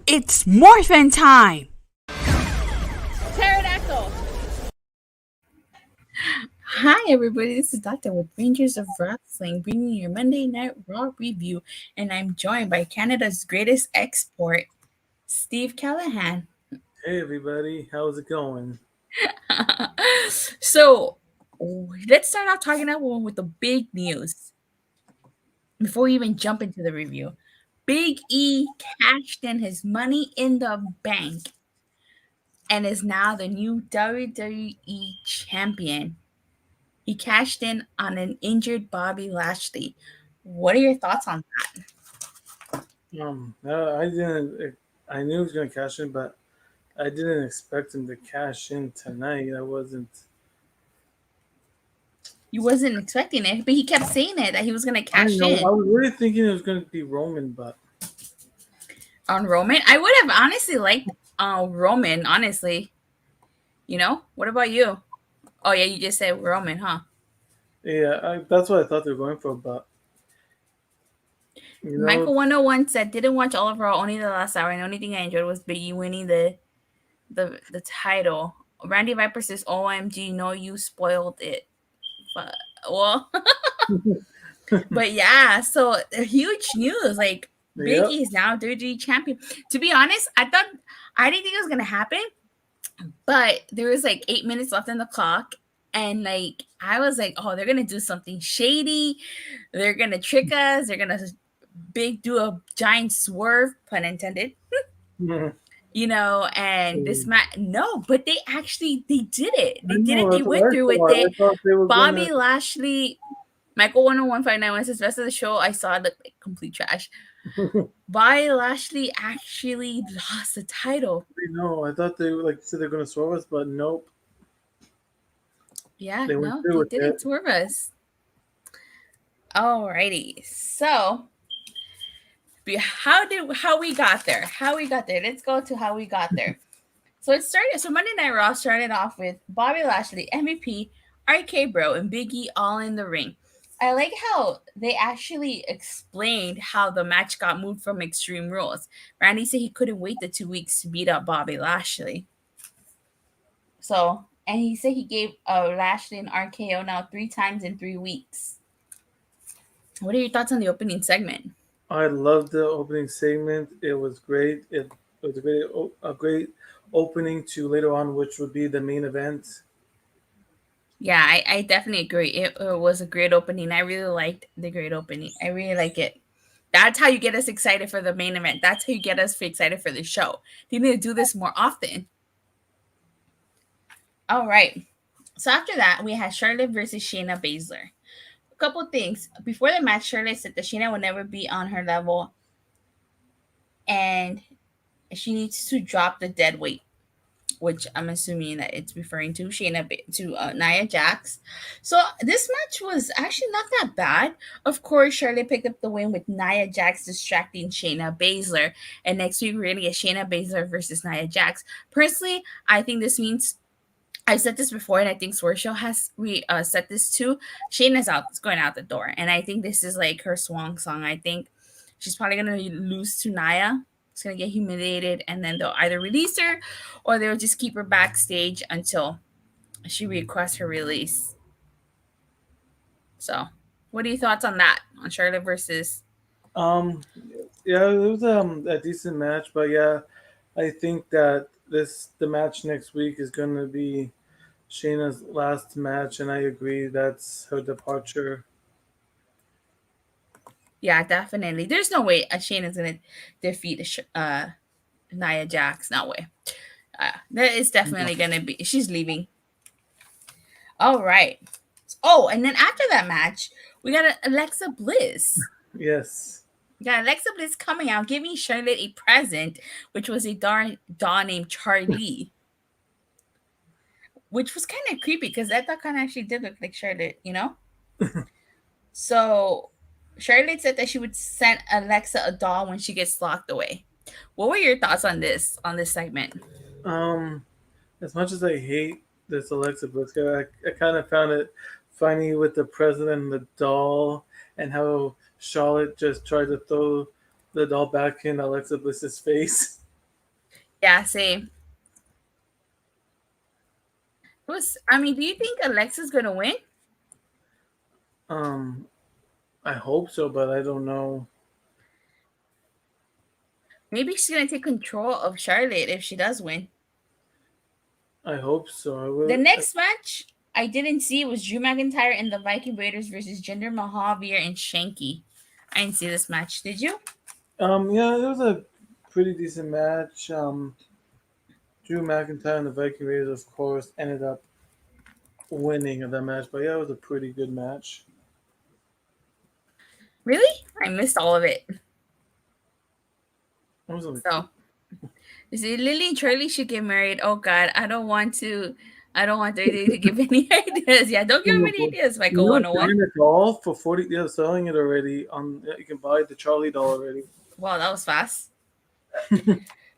It's morphin' time! Pterodactyl! Hi everybody, this is Doctor with Rangers of Wrestling, bringing you your Monday Night Raw review, and I'm joined by Canada's greatest export, Steve Callahan. Hey everybody, how's it going? So, let's start off talking about with the big news. Before we even jump into the review, Big E cashed in his Money in the Bank and is now the new WWE Champion. He cashed in on an injured Bobby Lashley. What are your thoughts on that? I knew he was gonna cash in, but I didn't expect him to cash in tonight. You wasn't expecting it, but he kept saying it that he was gonna cash in. I was really thinking it was gonna be Roman, but on Roman, I would have honestly liked Roman. Honestly, you know. What about you? Oh yeah, you just said Roman, huh? Yeah, that's what I thought they were going for, but Michael 101 said didn't watch all of Raw, only the last hour, and the only thing I enjoyed was Big E winning the title. Randy Viper says, "OMG, no, you spoiled it." But well, but yeah, so huge news. Like Big E is now WWE champion. To be honest, I didn't think it was gonna happen, but there was like 8 minutes left on the clock. And like I was like, oh, they're gonna do something shady. They're gonna trick us. They're gonna do a giant swerve, pun intended. You know, and this match, no, but they did it. They did it. They went through with it. Bobby Lashley, Michael 10159 says, rest of the show I saw it look like complete trash. Bobby Lashley actually lost the title. No, I thought they said they're gonna swerve us, but nope. Yeah, they didn't swerve us. Alrighty, so how we got there. Let's go to how we got there. So Monday Night Raw started off with Bobby Lashley, MVP, RK Bro, and Big E all in the ring. I like how they actually explained how the match got moved from Extreme Rules. Randy said he couldn't wait the 2 weeks to beat up Bobby Lashley. So, and he said he gave Lashley an RKO now 3 times in 3 weeks. What are your thoughts on the opening segment? I loved the opening segment. It was great. It was a great opening to later on, which would be the main event. Yeah, I definitely agree. It was a great opening. I really liked the great opening. I really like it. That's how you get us excited for the main event. That's how you get us excited for the show. They need to do this more often. All right. So after that, we had Charlotte versus Shayna Basler. A couple things. Before the match, Charlotte said that Shayna will never be on her level and she needs to drop the dead weight, which I'm assuming that it's referring to Nia Jax. So this match was actually not that bad. Of course, Charlotte picked up the win with Nia Jax distracting Shayna Basler. And next week, we're going to get Shayna Basler versus Nia Jax. Personally, I think this means, I've said this before, and I think Swerve Show has said this too. Shayna's going out the door. And I think this is like her swan song. I think she's probably going to lose to Nia. It's going to get humiliated, and then they'll either release her or they'll just keep her backstage until she requests her release. So, what are your thoughts on that? On Charlotte versus? Yeah, it was a decent match, but yeah, I think that the match next week is going to be Shayna's last match, and I agree that's her departure. Yeah, definitely. There's no way Shayna's going to defeat Nia Jax. No way. That is definitely going to be. She's leaving. All right. Oh, and then after that match, we got Alexa Bliss. Yes. We got Alexa Bliss coming out, giving Charlotte a present, which was a doll named Charlie. Which was kind of creepy because that kind of actually did look like Charlotte, you know? So Charlotte said that she would send Alexa a doll when she gets locked away. What were your thoughts on this segment? As much as I hate this Alexa Bliss guy, I kind of found it funny with the president and the doll, and how Charlotte just tried to throw the doll back in Alexa Bliss's face. Yeah, same. I mean, do you think Alexa's gonna win? Um, I hope so, but I don't know. Maybe she's gonna take control of Charlotte if she does win. I hope so. I The will. next match I didn't see was Drew McIntyre and the Viking Raiders versus Jinder Mahal, Veer, and Shanky. I didn't see this match. Did you? Yeah, it was a pretty decent match. Drew McIntyre and the Viking Raiders, of course, ended up winning of that match, but yeah, it was a pretty good match. Really? I missed all of it. It was like, So, you see, Lily and Charlie should get married. Oh God, I don't want to. I don't want Dirty to give any ideas. Yeah, don't give you him know, any ideas, you Michael know, 101. China doll for 40. Yeah, selling it already. On yeah, you can buy the Charlie doll already. Wow, that was fast.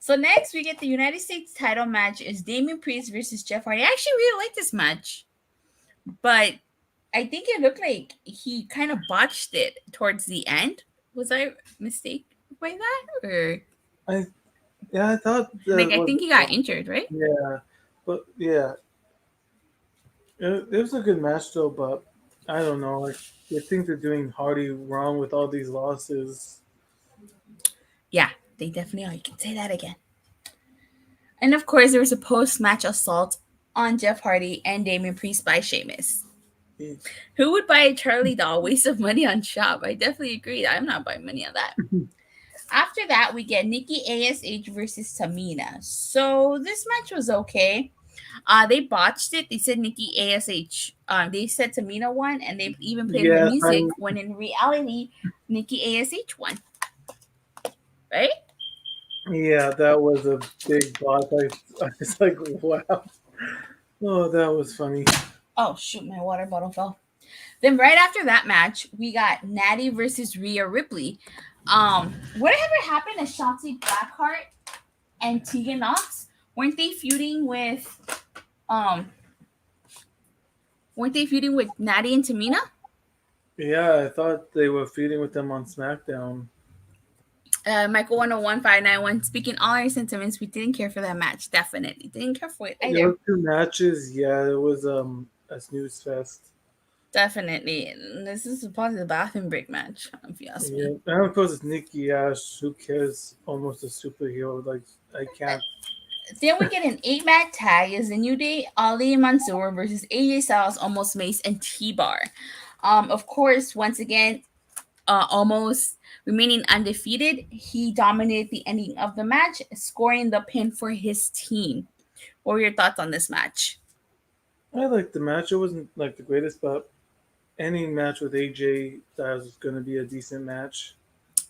So next we get the United States title match is Damian Priest versus Jeff Hardy. I actually really like this match, but I think it looked like he kind of botched it towards the end. Was I mistaken by that, or I Yeah, I thought like that I was think he got injured, right? yeah, but yeah, it was a good match though. But I don't know. Like, I think they're doing Hardy wrong with all these losses. Yeah, they definitely are. You can say that again. And of course, there was a post-match assault on Jeff Hardy and Damian Priest by Sheamus. Who would buy a Charlie doll? Waste of money on shop. I definitely agree. I'm not buying money on that. After that, we get Nikki A.s.h versus Tamina. So this match was okay. They botched it. They said Nikki A.s.h. They said Tamina won, and they even played her Yeah, music when in reality, Nikki A.s.h. won. Right? yeah, that was a big bot. I was like, wow. Oh, that was funny. Oh shoot, my water bottle fell. Then right after that match, we got Natty versus Ria Ripley. Whatever happened to Shotzi Blackheart and Tegan Knox? Weren't they feuding with um weren't they feuding with Natty and Tamina? Yeah, I thought they were feuding with them on SmackDown. Michael 101591 speaking all our sentiments, we didn't care for that match. Definitely didn't care for it either. Those two matches, yeah, it was a snooze fest. Definitely. And this is probably the bathroom break match, if you ask Yeah, me. and of course it's Nikki Ash. Who cares? Almost a superhero. Like I can't. Then we get an 8-match tag as the New Day, Ali and Mansoor versus AJ Styles, Almost Mace, and T-Bar. Of course, once again, almost remaining undefeated, he dominated the ending of the match, scoring the pin for his team. What were your thoughts on this match? I liked the match. It wasn't like the greatest, but any match with AJ Styles is going to be a decent match.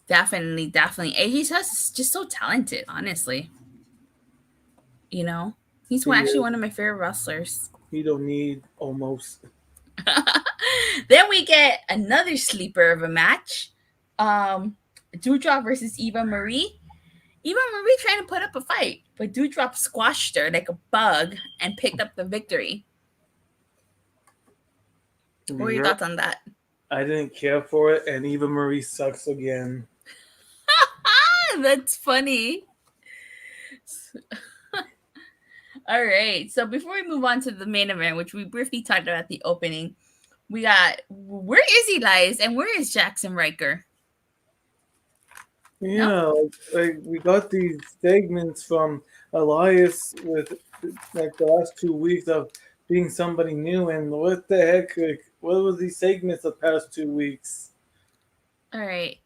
Definitely, definitely. AJ Styles is just so talented, honestly. You know, he's He actually is. one of my favorite wrestlers. He don't need almost. Then we get another sleeper of a match. Doudrop versus Eva Marie. Eva Marie trying to put up a fight, but Doudrop squashed her like a bug and picked up the victory. What were your Yep. thoughts on that? I didn't care for it, and Eva Marie sucks again. That's funny. All right. So before we move on to the main event, which we briefly talked about at the opening, we got where is Elias and where is Jackson Riker? Yeah, like we got these segments from Elias with like the last 2 weeks of being somebody new, and what the heck? Like, what was these segments the past 2 weeks? All right.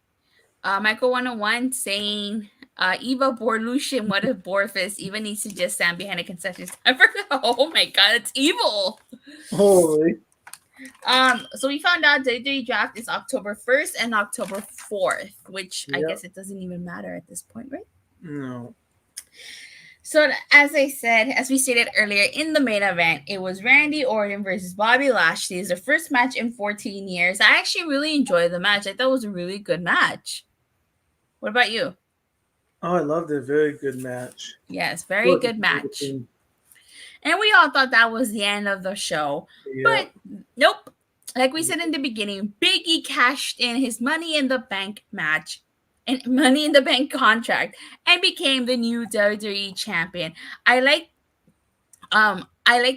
Michael 101 saying Eva Borlution, what if Borfus Eva needs to just stand behind a concession stand for oh my god, it's evil. Holy! So we found out WWE draft is October 1st and October 4th, which I Yep. guess it doesn't even matter at this point, right? No. So as I said, as we stated earlier in the main event, it was Randy Orton versus Bobby Lashley. It's their first match in 14 years. I actually really enjoyed the match. I thought it was a really good match. What about you? Oh, I loved it. Very good match. Yes, very good match. And we all thought that was the end of the show. Yeah. But nope. Like we said in the beginning, Big E cashed in his Money in the Bank match and Money in the Bank contract. and became the new WWE champion. I like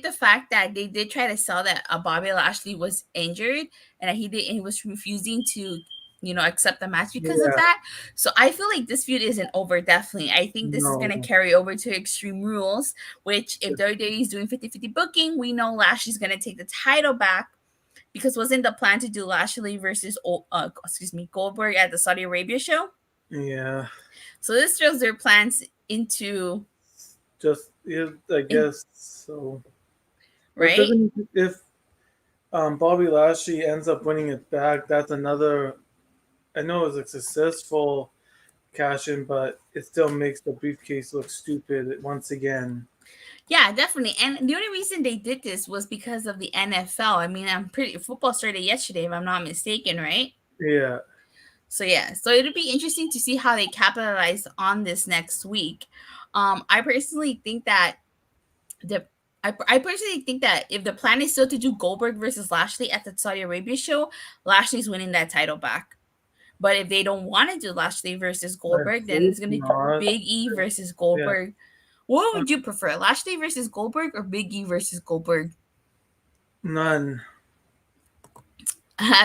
the fact that they did try to sell that Bobby Lashley was injured and that he was refusing to accept the match because of Yeah, that. So I feel like this feud isn't over. Definitely, I think this is no, gonna carry over to Extreme Rules, which if WWE is doing 50-50 booking, we know Lashley's gonna take the title back because wasn't the plan to do Lashley versus Goldberg at the Saudi Arabia show? yeah, So this throws their plans into just yeah, I guess so. But right. doesn't if Bobby Lashley ends up winning it back, that's another. I know it was a successful cash in, but it still makes the briefcase look stupid once again. Yeah, definitely. And the only reason they did this was because of the NFL. I mean, football started yesterday, if I'm not mistaken, right? Yeah, So yeah, so it'll be interesting to see how they capitalize on this next week. I personally think that the I personally think that if the plan is still to do Goldberg versus Lashley at the Saudi Arabia show, Lashley's winning that title back. But if they don't want to do Lashley versus I Goldberg, then hope it's gonna be not. Big E versus Yeah, Goldberg. What would you prefer, Lashley versus Goldberg or Big E versus Goldberg? none.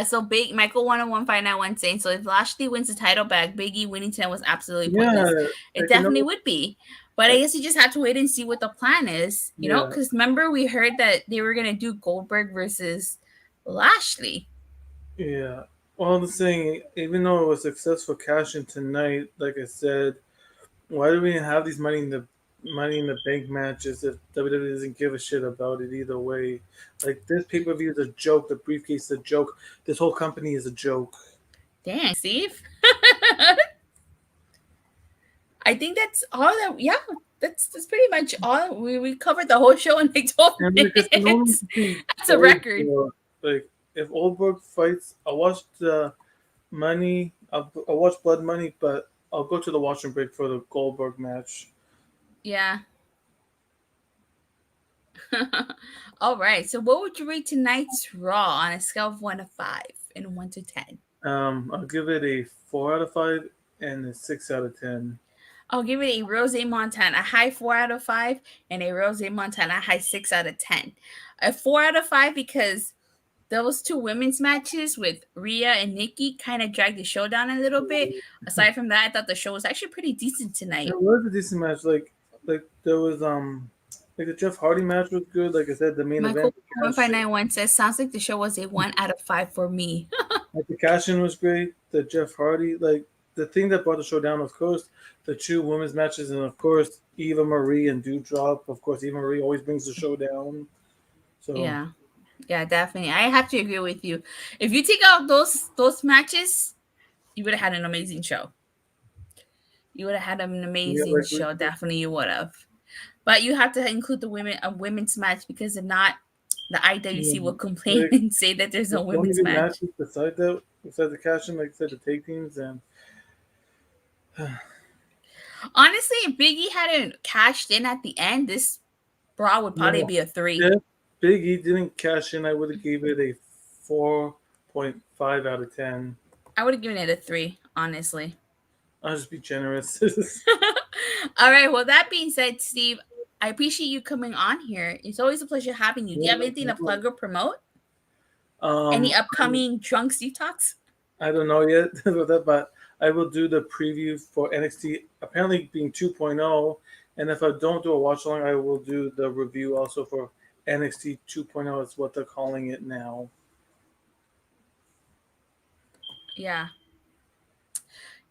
So Big Michael 10159 saying, so if Lashley wins the title back, Big E winning tonight was absolutely Yeah, pointless. I It can definitely would be. But I guess you just have to wait and see what the plan is, Yeah, because remember we heard that they were gonna do Goldberg versus Lashley. yeah. Well, I'm saying, even though it was successful cash in tonight, like I said, why do we have these money in the bank matches if WWE doesn't give a shit about it either way? Like this pay per view is a joke. The briefcase is a joke. This whole company is a joke. Dang, Steve. I think that's all that. Yeah, that's pretty much all. We covered the whole show in like 12 And like I can only minutes. see That's a record. like if Oldberg fights, I'll watch the money. I'll watch Blood Money, but I'll go to the washroom break for the Goldberg match. Yeah. All right. So, what would you rate tonight's Raw on a scale of 1 to 5 and 1 to 10? I'll give it a 4 out of 5 and a 6 out of 10. I'll give it a Rose Montana a high 4 out of 5 and a Rose Montana high 6 out of 10. A 4 out of 5 because those two women's matches with Rhea and Nikki kind of dragged the show down a little bit. Aside from that, I thought the show was actually pretty decent tonight. It was a decent match. Like there was like the Jeff Hardy match was good. Like I said, the main Michael event. 1591 says, sounds like the show was a 1 out of 5 for me. Like the cash in was great. The Jeff Hardy, like the thing that brought the show down, of course, the two women's matches, and of course Eva Marie and Doudrop. Of course, Eva Marie always brings the show down. So Yeah, definitely. I have to agree with you. If you take out those matches, you would have had an amazing show. You would have had an amazing show. Definitely, you would have. But you have to include the women's match because if not, the IWC will complain and say that there's no women's match. Besides the cash in, like I said, the tag teams and. Honestly, if Big E hadn't cashed in at the end, this Raw would probably be a 3. If Big E didn't cash in, I would have gave it a 4.5 out of 10. I would have given it a 3, honestly. I'll just be generous. All right. Well, that being said, Steve, I appreciate you coming on here. It's always a pleasure having you. Do you have anything to plug or promote? Any upcoming Drunk Steve Talks? I don't know yet about that, but I will do the preview for NXT, apparently being 2.0. And if I don't do a watch along, I will do the review also for NXT 2.0. Is what they're calling it now. Yeah.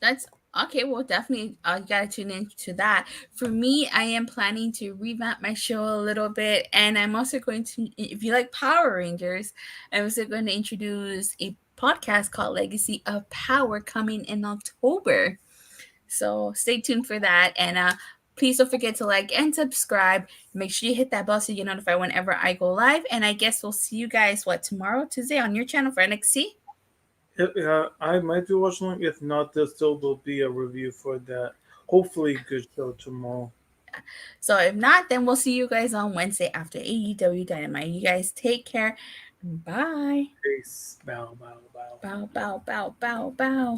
That's okay. Well, definitely, you gotta tune into that. For me, I am planning to revamp my show a little bit, and I'm also going to, if you like Power Rangers, I'm also going to introduce a podcast called Legacy of Power coming in October. So stay tuned for that, and please don't forget to like and subscribe. Make sure you hit that bell so you get notified whenever I go live. And I guess we'll see you guys tomorrow, Tuesday on your channel for NXT. I might do watch along. If not, there still will be a review for that. Hopefully, good show tomorrow. So if not, then we'll see you guys on Wednesday after AEW Dynamite. You guys take care. Bye. Peace. Bow, bow, bow. Bow, bow, bow, bow, bow.